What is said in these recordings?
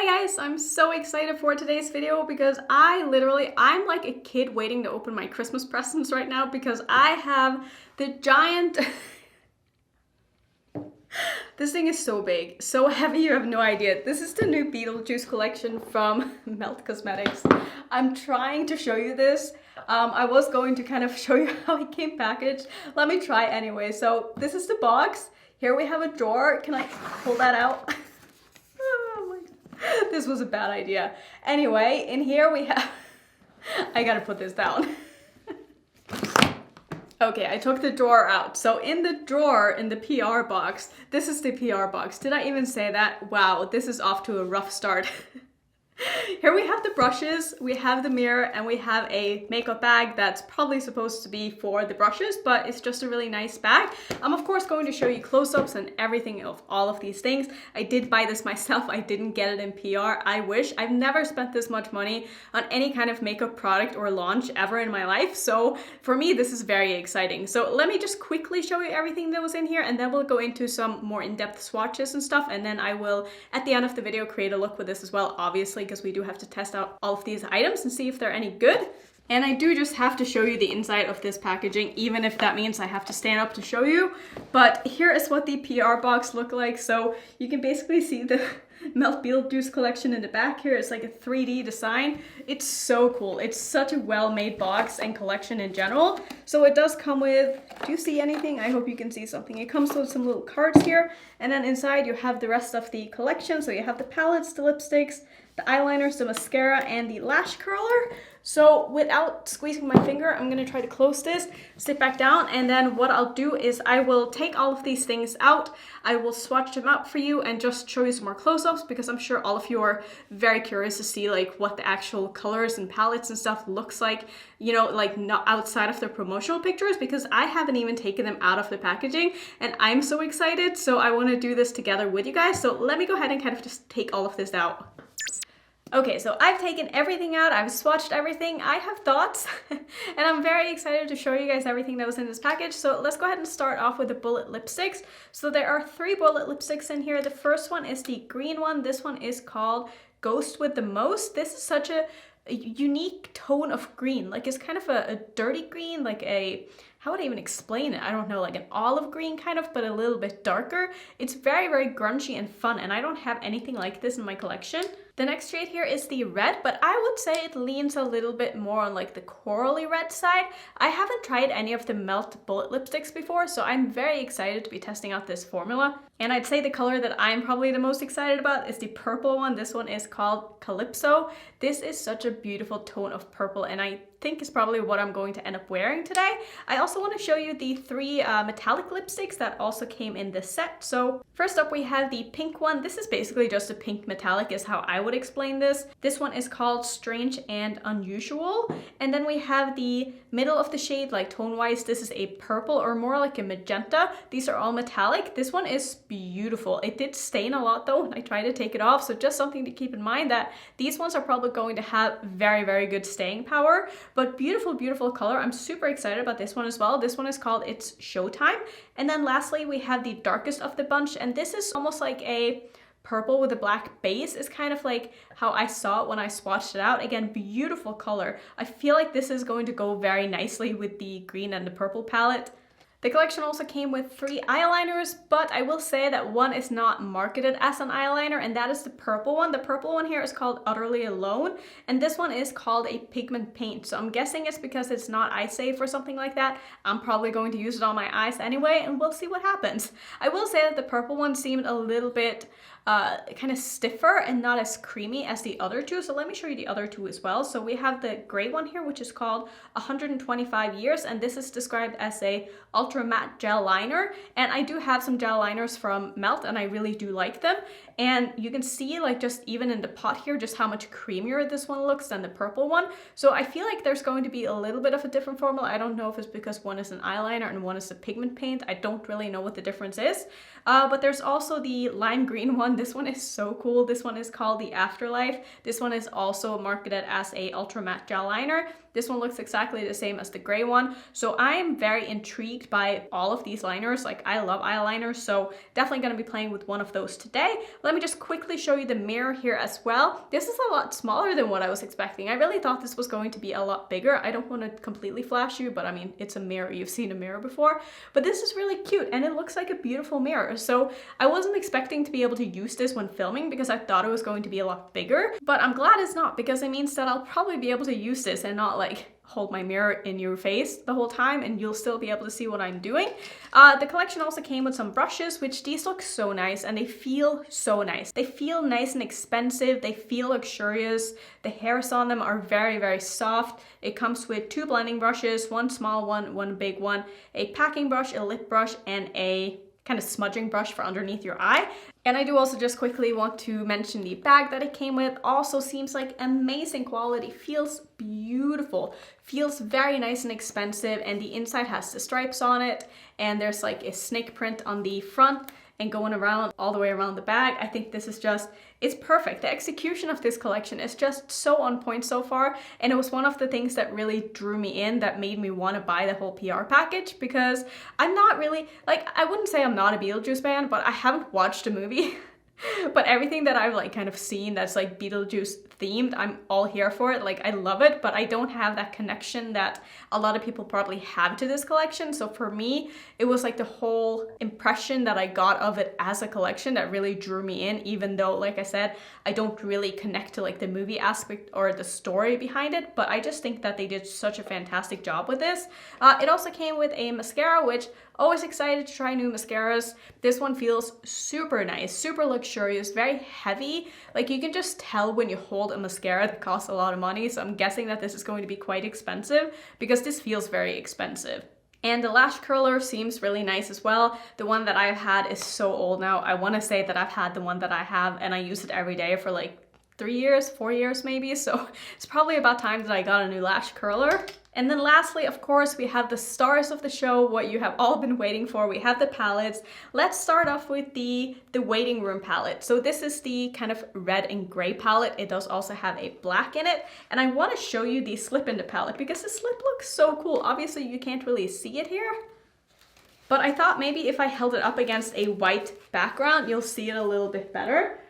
Hi guys, I'm so excited for today's video because I'm like a kid waiting to open my Christmas presents right now because I have the giant... This thing is so big, so heavy you have no idea. This is the new Beetlejuice collection from Melt Cosmetics. I'm trying to show you this. I was going to kind of show you how it came packaged. Let me try anyway. So this is the box. Here we have a drawer. Can I pull that out? This was a bad idea. Anyway, in here we have... I gotta put this down. Okay, I took the drawer out. So in the drawer, in the PR box, this is the PR box. Did I even say that? Wow, this is off to a rough start. Here we have the brushes, we have the mirror, and we have a makeup bag that's probably supposed to be for the brushes, but it's just a really nice bag. I'm of course going to show you close-ups and everything of all of these things. I did buy this myself, I didn't get it in PR. I wish. I've never spent this much money on any kind of makeup product or launch ever in my life, so for me this is very exciting. So let me just quickly show you everything that was in here, and then we'll go into some more in-depth swatches and stuff, and then I will, at the end of the video, create a look with this as well, obviously, because we do have to test out all of these items and see if they're any good. And I do just have to show you the inside of this packaging, even if that means I have to stand up to show you. But here is what the PR box look like. So you can basically see the Melt Beetlejuice collection in the back here. It's like a 3D design. It's so cool. It's such a well-made box and collection in general. So it does come with, do you see anything? I hope you can see something. It comes with some little cards here. And then inside you have the rest of the collection. So you have the palettes, the lipsticks, the eyeliners, the mascara, and the lash curler. So without squeezing my finger, I'm gonna try to close this, sit back down, and then what I'll do is I will take all of these things out. I will swatch them out for you and just show you some more close-ups because I'm sure all of you are very curious to see like what the actual colors and palettes and stuff looks like, you know, like not outside of the promotional pictures, because I haven't even taken them out of the packaging and I'm so excited. So I want to do this together with you guys. So let me go ahead and kind of just take all of this out. Okay, so I've taken everything out, I've swatched everything, I have thoughts, and I'm very excited to show you guys everything that was in this package. So let's go ahead and start off with the bullet lipsticks. So there are 3 bullet lipsticks in here. The first one is the green one. This one is called Ghost with the Most. This is such a unique tone of green. Like it's kind of a dirty green, like a... how would I even explain it? I don't know, like an olive green kind of, but a little bit darker. It's very, very grungy and fun, and I don't have anything like this in my collection. The next shade here is the red, but I would say it leans a little bit more on like the corally red side. I haven't tried any of the Melt bullet lipsticks before, so I'm very excited to be testing out this formula. And I'd say the color that I'm probably the most excited about is the purple one. This one is called Calypso. This is such a beautiful tone of purple, and I think is probably what I'm going to end up wearing today. I also want to show you the 3 metallic lipsticks that also came in this set. So first up we have the pink one. This is basically just a pink metallic is how I would explain this. This one is called Strange and Unusual. And then we have the middle of the shade, like tone wise, this is a purple or more like a magenta. These are all metallic. This one is beautiful. It did stain a lot though when I tried to take it off, so just something to keep in mind that these ones are probably going to have very, very good staying power. But beautiful, beautiful color. I'm super excited about this one as well. This one is called It's Showtime. And then lastly, we have the darkest of the bunch. And this is almost like a purple with a black base. Is kind of like how I saw it when I swatched it out. Again, beautiful color. I feel like this is going to go very nicely with the green and the purple palette. The collection also came with 3 eyeliners, but I will say that one is not marketed as an eyeliner, and that is the purple one. The purple one here is called Utterly Alone, and this one is called a pigment paint. So I'm guessing it's because it's not eye safe or something like that. I'm probably going to use it on my eyes anyway, and we'll see what happens. I will say that the purple one seemed a little bit kind of stiffer and not as creamy as the other 2. So let me show you the other 2 as well. So we have the gray one here, which is called 125 Years, and this is described as a ultra matte gel liner. And I do have some gel liners from Melt, and I really do like them. And you can see, like, just even in the pot here, just how much creamier this one looks than the purple one. So I feel like there's going to be a little bit of a different formula. I don't know if it's because one is an eyeliner and one is a pigment paint. I don't really know what the difference is. But there's also the lime green one. This one is so cool. This one is called the Afterlife. This one is also marketed as a ultra matte gel liner. This one looks exactly the same as the gray one. So I am very intrigued by all of these liners. Like, I love eyeliners, so definitely going to be playing with one of those today. Let me just quickly show you the mirror here as well. This is a lot smaller than what I was expecting. I really thought this was going to be a lot bigger. I don't want to completely flash you, but I mean, it's a mirror. You've seen a mirror before. But this is really cute, and it looks like a beautiful mirror. So I wasn't expecting to be able to use this when filming because I thought it was going to be a lot bigger. But I'm glad it's not, because it means that I'll probably be able to use this and not like hold my mirror in your face the whole time, and you'll still be able to see what I'm doing. The collection also came with some brushes, which these look so nice and they feel so nice. They feel nice and expensive. They feel luxurious. The hairs on them are very, very soft. It comes with 2 blending brushes, one small one, one big one, a packing brush, a lip brush, and a kind of smudging brush for underneath your eye. And I do also just quickly want to mention the bag that it came with. Also seems like amazing quality, feels beautiful, feels very nice and expensive, and the inside has the stripes on it, and there's like a snake print on the front and going around all the way around the bag. I think this is just, it's perfect. The execution of this collection is just so on point so far, and it was one of the things that really drew me in, that made me want to buy the whole PR package, because I'm not really, like, I wouldn't say I'm not a Beetlejuice fan, but I haven't watched a movie. But everything that I've like kind of seen that's like Beetlejuice themed, I'm all here for it. Like, I love it, but I don't have that connection that a lot of people probably have to this collection. So for me, it was like the whole impression that I got of it as a collection that really drew me in, even though, like I said, I don't really connect to like the movie aspect or the story behind it, but I just think that they did such a fantastic job with this. It also came with a mascara, which always excited to try new mascaras. This one feels super nice, super luxurious, very heavy. Like, you can just tell when you hold a mascara that costs a lot of money. So I'm guessing that this is going to be quite expensive, because this feels very expensive. And the lash curler seems really nice as well. The one that I've had is so old now. I want to say that I've had the one that I have and I use it every day for like 3 years, 4 years maybe. So it's probably about time that I got a new lash curler. And then lastly, of course, we have the stars of the show, what you have all been waiting for. We have the palettes. Let's start off with the waiting room palette. So this is the kind of red and gray palette. It does also have a black in it. And I want to show you the slip in the palette because the slip looks so cool. Obviously, you can't really see it here, but I thought maybe if I held it up against a white background, you'll see it a little bit better.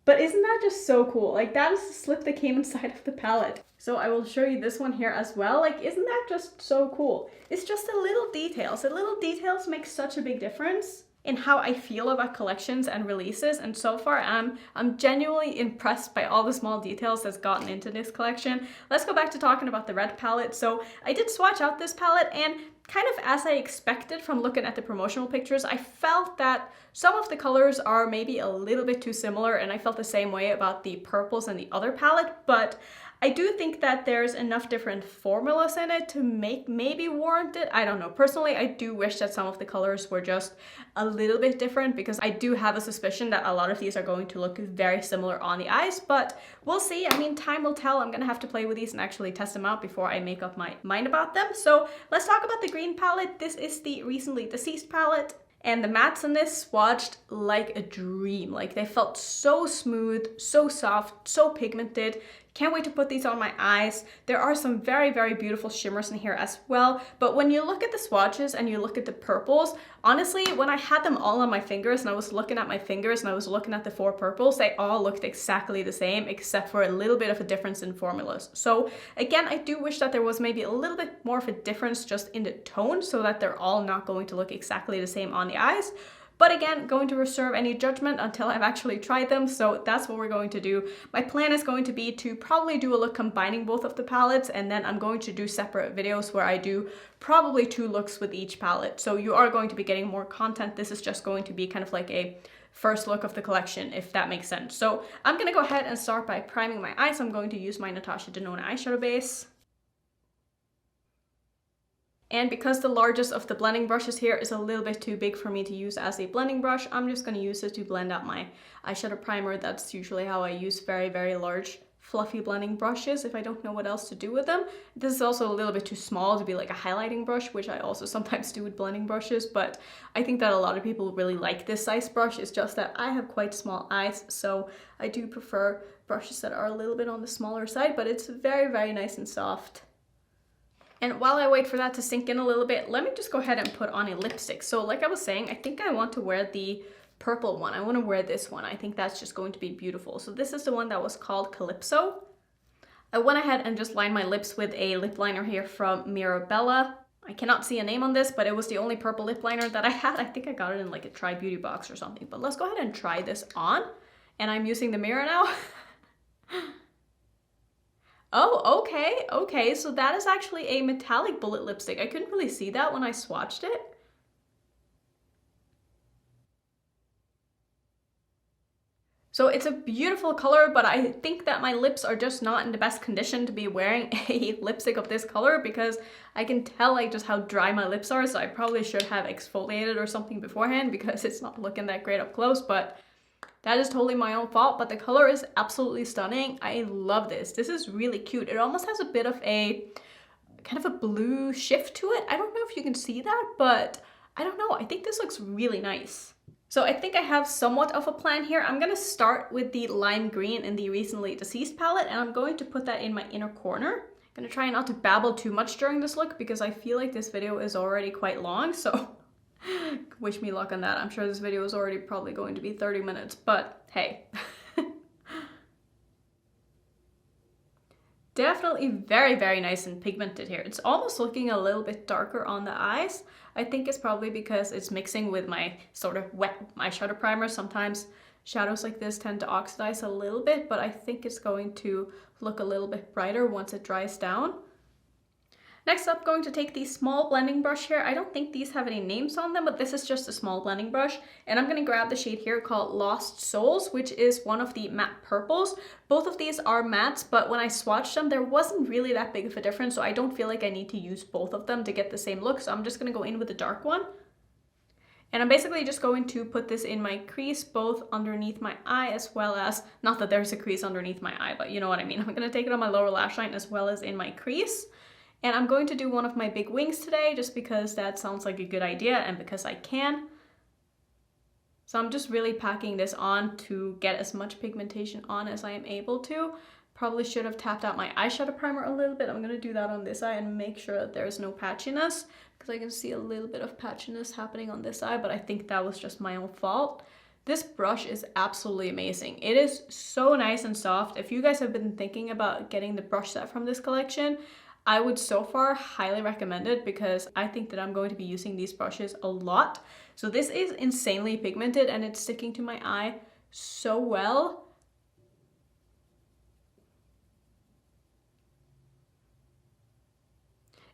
But isn't that just so cool? Like, that is the slip that came inside of the palette. So I will show you this one here as well. Like, isn't that just so cool? It's just the little details. The little details make such a big difference in how I feel about collections and releases. And so far, I'm genuinely impressed by all the small details that's gotten into this collection. Let's go back to talking about the red palette. So I did swatch out this palette, and kind of as I expected from looking at the promotional pictures, I felt that some of the colors are maybe a little bit too similar, and I felt the same way about the purples and the other palette, but I do think that there's enough different formulas in it to make maybe warrant it. I don't know. Personally, I do wish that some of the colors were just a little bit different, because I do have a suspicion that a lot of these are going to look very similar on the eyes, but we'll see. I mean, time will tell. I'm gonna have to play with these and actually test them out before I make up my mind about them. So let's talk about the green palette. This is the Recently Deceased palette. And the mattes in this swatched like a dream. Like, they felt so smooth, so soft, so pigmented. Can't wait to put these on my eyes. There are some very, very beautiful shimmers in here as well. But when you look at the swatches and you look at the purples, honestly, when I had them all on my fingers and I was looking at my fingers and I was looking at the 4 purples, they all looked exactly the same, except for a little bit of a difference in formulas. So again, I do wish that there was maybe a little bit more of a difference just in the tone, so that they're all not going to look exactly the same on the eyes. But again, going to reserve any judgment until I've actually tried them, so that's what we're going to do. My plan is going to be to probably do a look combining both of the palettes, and then I'm going to do separate videos where I do probably 2 looks with each palette. So you are going to be getting more content. This is just going to be kind of like a first look of the collection, if that makes sense. So I'm gonna go ahead and start by priming my eyes. I'm going to use my Natasha Denona eyeshadow base. And because the largest of the blending brushes here is a little bit too big for me to use as a blending brush, I'm just going to use it to blend out my eyeshadow primer. That's usually how I use very, very large fluffy blending brushes if I don't know what else to do with them. This is also a little bit too small to be like a highlighting brush, which I also sometimes do with blending brushes, but I think that a lot of people really like this size brush. It's just that I have quite small eyes, so I do prefer brushes that are a little bit on the smaller side, but it's very, very nice and soft. And while I wait for that to sink in a little bit, let me just go ahead and put on a lipstick. So like I was saying, I think I want to wear the purple one. I want to wear this one. I think that's just going to be beautiful. So this is the one that was called Calypso. I went ahead and just lined my lips with a lip liner here from Mirabella. I cannot see a name on this, but it was the only purple lip liner that I had. I think I got it in like a Try Beauty box or something. But let's go ahead and try this on. And I'm using the mirror now. Oh, okay. So that is actually a metallic bullet lipstick. I couldn't really see that when I swatched it. So it's a beautiful color, but I think that my lips are just not in the best condition to be wearing a lipstick of this color because I can tell like just how dry my lips are. So I probably should have exfoliated or something beforehand because it's not looking that great up close, but that is totally my own fault. But the color is absolutely stunning. I love this. This is really cute. It almost has a bit of a kind of a blue shift to it. I don't know if you can see that, but I don't know. I think this looks really nice. So I think I have somewhat of a plan here. I'm going to start with the lime green in the Recently Deceased palette, and I'm going to put that in my inner corner. I'm going to try not to babble too much during this look because I feel like this video is already quite long, so wish me luck on that. I'm sure this video is already probably going to be 30 minutes, but hey. Definitely very, very nice and pigmented here. It's almost looking a little bit darker on the eyes. I think it's probably because it's mixing with my sort of wet eyeshadow primer. Sometimes shadows like this tend to oxidize a little bit, but I think it's going to look a little bit brighter once it dries down. Next up, going to take the small blending brush here. I don't think these have any names on them, but this is just a small blending brush. And I'm going to grab the shade here called Lost Souls, which is one of the matte purples. Both of these are mattes, but when I swatched them, there wasn't really that big of a difference. So I don't feel like I need to use both of them to get the same look. So I'm just going to go in with the dark one. And I'm basically just going to put this in my crease, both underneath my eye as well as, not that there's a crease underneath my eye, but you know what I mean. I'm going to take it on my lower lash line as well as in my crease. And I'm going to do one of my big wings today just because that sounds like a good idea and because I can. So I'm just really packing this on to get as much pigmentation on as I am able to. Probably should have tapped out my eyeshadow primer a little bit. I'm going to do that on this eye and make sure that there's no patchiness because I can see a little bit of patchiness happening on this eye, but I think that was just my own fault. This brush is absolutely amazing. It is so nice and soft. If you guys have been thinking about getting the brush set from this collection, I would so far highly recommend it because I think that I'm going to be using these brushes a lot. So this is insanely pigmented and it's sticking to my eye so well.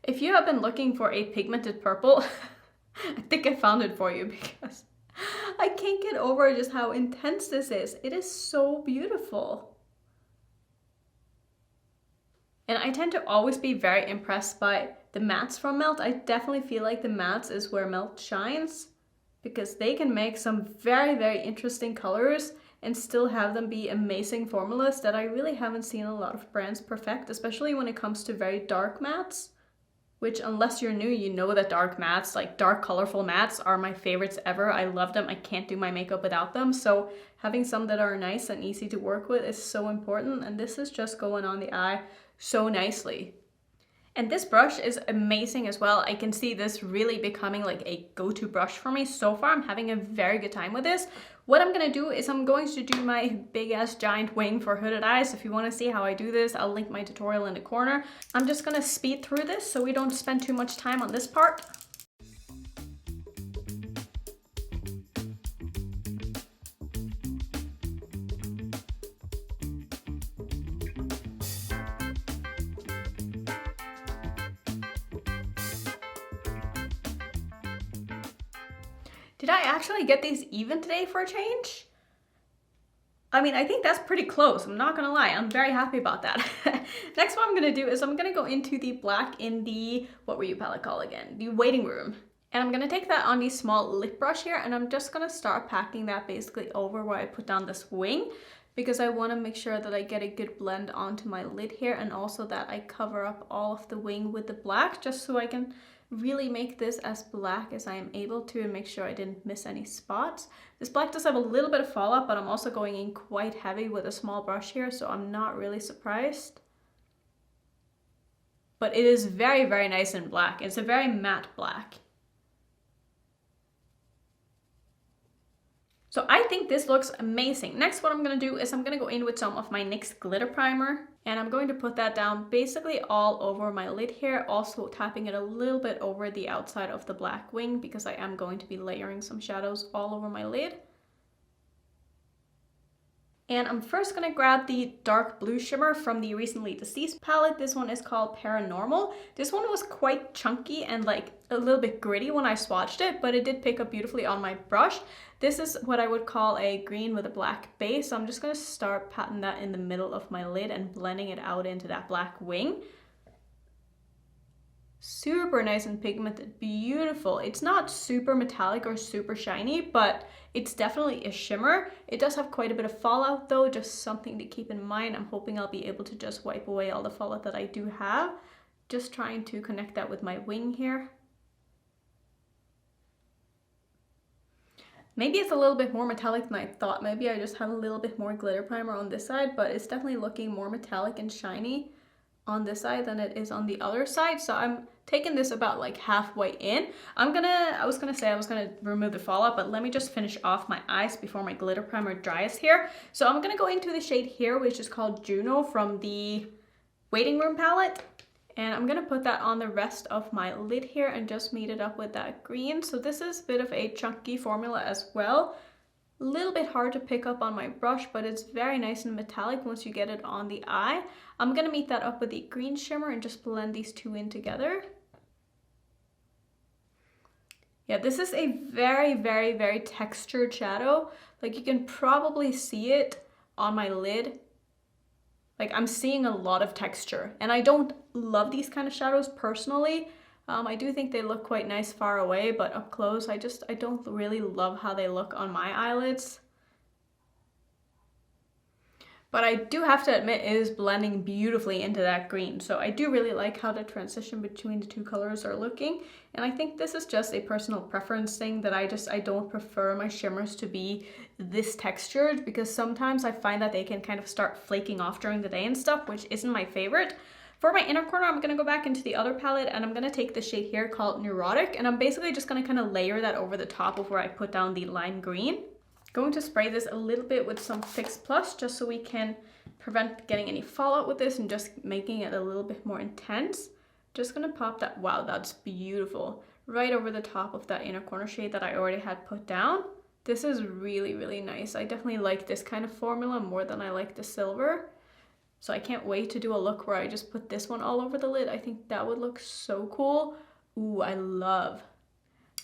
If you have been looking for a pigmented purple, I think I found it for you because I can't get over just how intense this is. It is so beautiful. And I tend to always be very impressed by the mattes from Melt. I definitely feel like the mattes is where Melt shines because they can make some very, very interesting colors and still have them be amazing formulas that I really haven't seen a lot of brands perfect, especially when it comes to very dark mattes, which unless you're new, you know that dark mattes, like dark colorful mattes, are my favorites ever. I love them. I can't do my makeup without them. So having some that are nice and easy to work with is so important. And this is just going on the eye so nicely. And this brush is amazing as well. I can see this really becoming like a go-to brush for me. So far, I'm having a very good time with this. What I'm gonna do is I'm going to do my big ass giant wing for hooded eyes. If you wanna see how I do this, I'll link my tutorial in the corner. I'm just gonna speed through this so we don't spend too much time on this part. Did I actually get these even today for a change? I mean, I think that's pretty close. I'm not gonna lie. I'm very happy about that. Next what I'm gonna do is I'm gonna go into the black in the, what were you palette called again? The Waiting Room. And I'm gonna take that on the small lip brush here and I'm just gonna start packing that basically over where I put down this wing because I want to make sure that I get a good blend onto my lid here, and also that I cover up all of the wing with the black, just so I can really make this as black as I am able to and make sure I didn't miss any spots. This black does have a little bit of fallout, but I'm also going in quite heavy with a small brush here, so I'm not really surprised. But it is very, very nice and black. It's a very matte black. So I think this looks amazing. Next, what I'm going to do is I'm going to go in with some of my NYX Glitter Primer, and I'm going to put that down basically all over my lid here, also tapping it a little bit over the outside of the black wing, because I am going to be layering some shadows all over my lid. And I'm first going to grab the dark blue shimmer from the Recently Deceased palette. This one is called Paranormal. This one was quite chunky and like a little bit gritty when I swatched it, but it did pick up beautifully on my brush. This is what I would call a green with a black base. So I'm just going to start patting that in the middle of my lid and blending it out into that black wing. Super nice and pigmented, beautiful. It's not super metallic or super shiny, but it's definitely a shimmer. It does have quite a bit of fallout though, just something to keep in mind. I'm hoping I'll be able to just wipe away all the fallout that I do have. Just trying to connect that with my wing here. Maybe it's a little bit more metallic than I thought. Maybe I just have a little bit more glitter primer on this side, but it's definitely looking more metallic and shiny on this side than it is on the other side. So I'm taking this about like halfway in. I was gonna remove the fallout, but let me just finish off my eyes before my glitter primer dries here. So I'm gonna go into the shade here, which is called Juno from the Waiting Room palette. And I'm gonna put that on the rest of my lid here and just meet it up with that green. So this is a bit of a chunky formula as well. A little bit hard to pick up on my brush, but it's very nice and metallic once you get it on the eye. I'm gonna meet that up with the green shimmer and just blend these two in together. Yeah, this is a very, very, very textured shadow. Like you can probably see it on my lid. Like I'm seeing a lot of texture, and I don't love these kind of shadows personally. I do think they look quite nice far away, but up close, I don't really love how they look on my eyelids. But I do have to admit, it is blending beautifully into that green. So I do really like how the transition between the two colors are looking. And I think this is just a personal preference thing that I don't prefer my shimmers to be this textured, because sometimes I find that they can kind of start flaking off during the day and stuff, which isn't my favorite. For my inner corner, I'm going to go back into the other palette, and I'm going to take the shade here called Neurotic, and I'm basically just going to kind of layer that over the top of where I put down the lime green. Going to spray this a little bit with some Fix Plus just so we can prevent getting any fallout with this and just making it a little bit more intense. Just going to pop that, wow, that's beautiful, right over the top of that inner corner shade that I already had put down. This is really, really nice. I definitely like this kind of formula more than I like the silver. So I can't wait to do a look where I just put this one all over the lid. I think that would look so cool. Ooh, I love.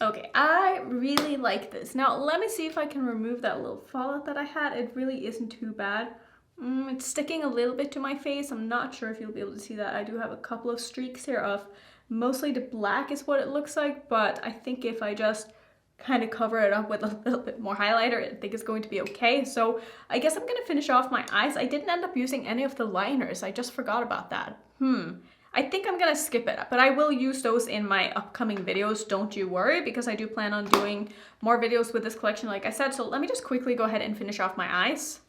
Okay, I really like this. Now let me see if I can remove that little fallout that I had. It really isn't too bad. It's sticking a little bit to my face. I'm not sure if you'll be able to see that. I do have a couple of streaks here of mostly the black is what it looks like, but I think if I just kind of cover it up with a little bit more highlighter, I think it's going to be okay. So I guess I'm gonna finish off my eyes. I didn't end up using any of the liners. I just forgot about that. I think I'm gonna skip it, but I will use those in my upcoming videos, don't you worry, because I do plan on doing more videos with this collection like I said. So let me just quickly go ahead and finish off my eyes.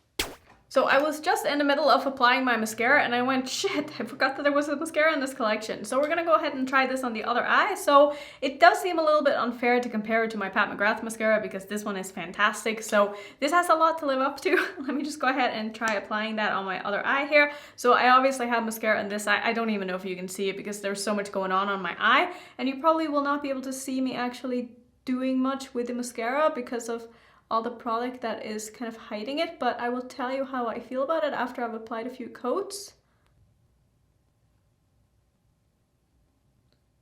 So I was just in the middle of applying my mascara and I went, shit, I forgot that there was a mascara in this collection. So we're gonna go ahead and try this on the other eye. So it does seem a little bit unfair to compare it to my Pat McGrath mascara because this one is fantastic. So this has a lot to live up to. Let me just go ahead and try applying that on my other eye here. So I obviously have mascara in this eye. I don't even know if you can see it because there's so much going on my eye. And you probably will not be able to see me actually doing much with the mascara because of all the product that is kind of hiding it, but I will tell you how I feel about it after I've applied a few coats.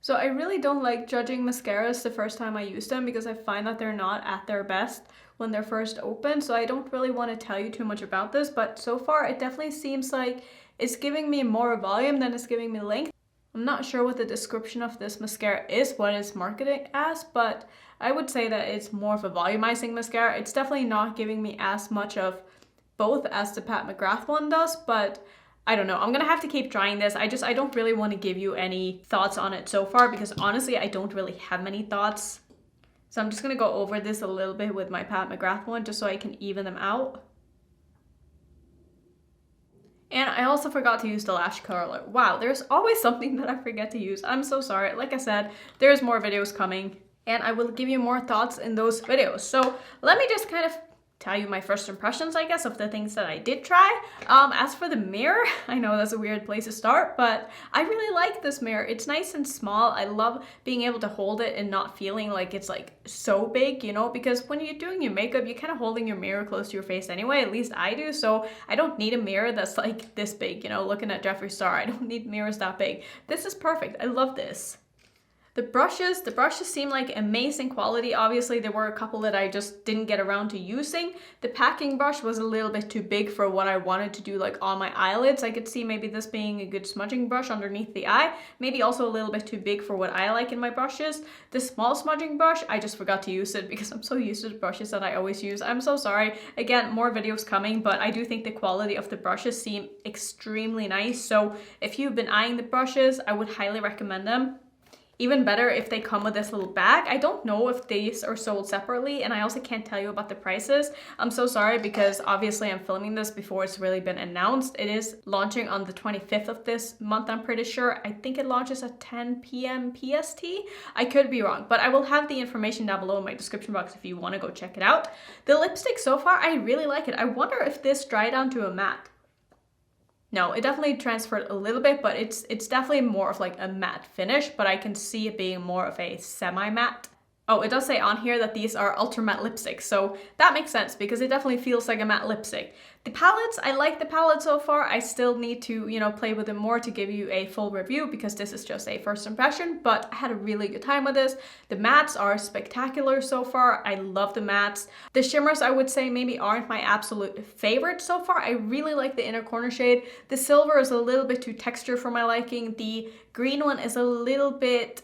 So I really don't like judging mascaras the first time I use them because I find that they're not at their best when they're first open, so I don't really want to tell you too much about this, but so far it definitely seems like it's giving me more volume than it's giving me length. I'm not sure what the description of this mascara is, what it's marketed as, but I would say that it's more of a volumizing mascara. It's definitely not giving me as much of both as the Pat McGrath one does, but I don't know. I'm gonna have to keep trying this. I don't really want to give you any thoughts on it so far because honestly, I don't really have many thoughts. So I'm just gonna go over this a little bit with my Pat McGrath one just so I can even them out. And I also forgot to use the lash curler. Wow, there's always something that I forget to use. I'm so sorry. Like I said, there's more videos coming and I will give you more thoughts in those videos. So let me just kind of tell you my first impressions, I guess, of the things that I did try. As for the mirror, I know that's a weird place to start, but I really like this mirror. It's nice and small. I love being able to hold it and not feeling like it's like so big, you know, because when you're doing your makeup, you're kind of holding your mirror close to your face anyway, at least I do. So I don't need a mirror that's like this big, you know, looking at Jeffree Star. I don't need mirrors that big. This is perfect. I love this. The brushes seem like amazing quality. Obviously, there were a couple that I just didn't get around to using. The packing brush was a little bit too big for what I wanted to do like on my eyelids. I could see maybe this being a good smudging brush underneath the eye. Maybe also a little bit too big for what I like in my brushes. The small smudging brush, I just forgot to use it because I'm so used to the brushes that I always use. I'm so sorry. Again, more videos coming, but I do think the quality of the brushes seem extremely nice. So if you've been eyeing the brushes, I would highly recommend them. Even better if they come with this little bag. I don't know if these are sold separately and I also can't tell you about the prices. I'm so sorry because obviously I'm filming this before it's really been announced. It is launching on the 25th of this month, I'm pretty sure. I think it launches at 10 p.m. PST. I could be wrong, but I will have the information down below in my description box if you want to go check it out. The lipstick so far, I really like it. I wonder if this dried down to a matte. No, it definitely transferred a little bit, but it's definitely more of like a matte finish, but I can see it being more of a semi-matte. Oh, it does say on here that these are ultra matte lipsticks, so that makes sense because it definitely feels like a matte lipstick. The palettes, I like the palette so far. I still need to, you know, play with them more to give you a full review because this is just a first impression, but I had a really good time with this. The mattes are spectacular so far. I love the mattes. The shimmers, I would say, maybe aren't my absolute favorite so far. I really like the inner corner shade. The silver is a little bit too texture for my liking. The green one is a little bit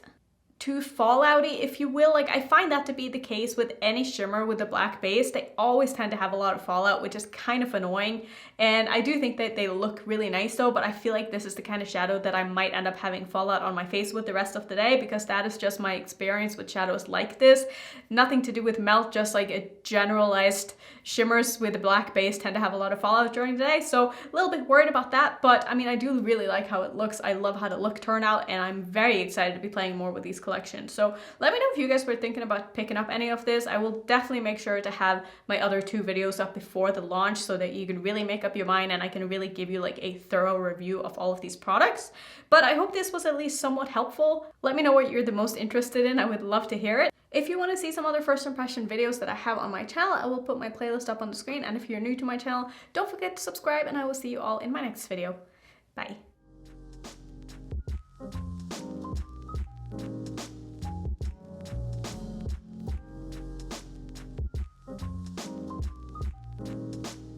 too fallouty, if you will. Like, I find that to be the case with any shimmer with a black base. They always tend to have a lot of fallout, which is kind of annoying. And I do think that they look really nice though, but I feel like this is the kind of shadow that I might end up having fallout on my face with the rest of the day because that is just my experience with shadows like this. Nothing to do with Melt, just like a generalized shimmers with a black base tend to have a lot of fallout during the day. So a little bit worried about that, but I mean, I do really like how it looks. I love how the look turned out and I'm very excited to be playing more with these collection. So let me know if you guys were thinking about picking up any of this. I will definitely make sure to have my other 2 videos up before the launch so that you can really make up your mind and I can really give you like a thorough review of all of these products. But I hope this was at least somewhat helpful. Let me know what you're the most interested in. I would love to hear it. If you want to see some other first impression videos that I have on my channel, I will put my playlist up on the screen. And if you're new to my channel, don't forget to subscribe and I will see you all in my next video. Bye.